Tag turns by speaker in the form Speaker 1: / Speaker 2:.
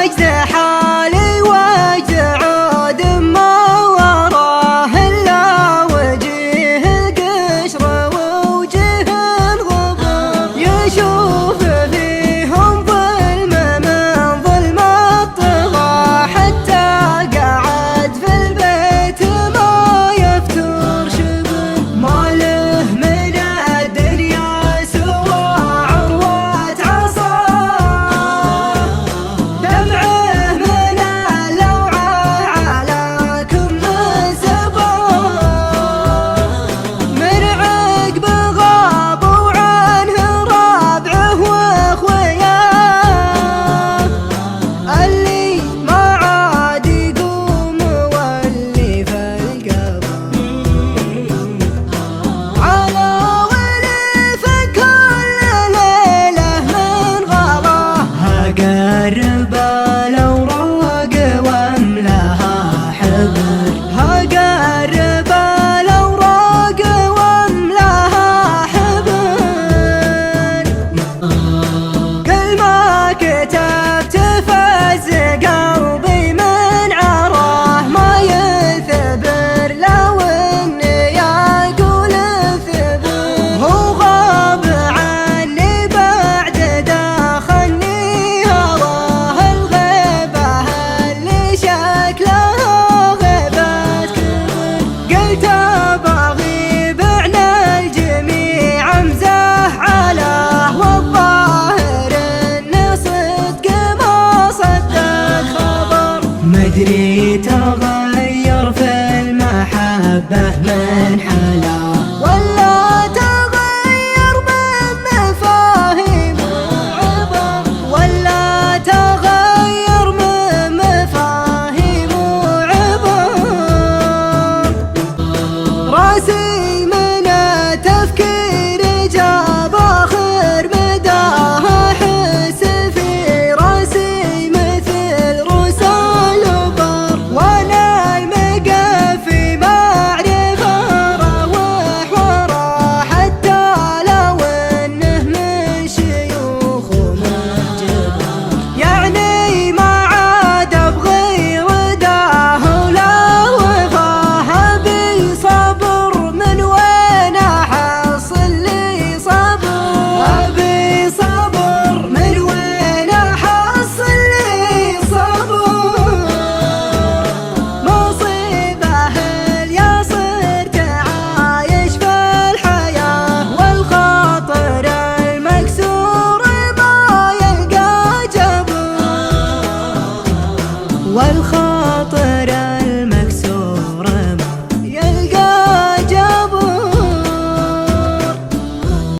Speaker 1: وجد حالي وجد عود ما وراه إلا وجيه القشر ووجه الغبار يشوف فيهم ظلم من ظلم الطغى حتى قعد في البيت ما يفتر شبر ما له من الدنيا سوى عروة عصا دمعه من اللوعة على كم زبار من عقب غاب وعنه ربعه واخوياه اللي ما عاد يقوم واللي في القبر على ولف كل ليلة من غلاه هقرب الأوراق واملاها حبر هقرب الأوراق واملاها حبر كل ما كتبت فز قلبي من عراه ما يثبر لو اني اقول اثبر هو غاب عني بعد داخلني هواه الغيبة اللي شكلها غيبة كبر قلت بغيب عن الجميع امزح عليه والظاهر ان صدق ما صدق خبر مدري تغير في المحبة من حلا ولا تغير من مفاهيم وعبر ولا تغير من مفاهيم وعبر راسي من التفكير جاب آخر مداه أحس في راسي مثل رسال بر وأنا المقفي معرفة روح ورا حتى لو إنه من شيوخ ومن جبر يعني ما عاد أبغي رداه ولا وفاه أبي صبر من وين أحصل لي صبر أبي صبر من وين أحصل لي صبر مصيبة يا صرت عايش في الحياة والخاطر المكسور ما يلقى جبر والخاطر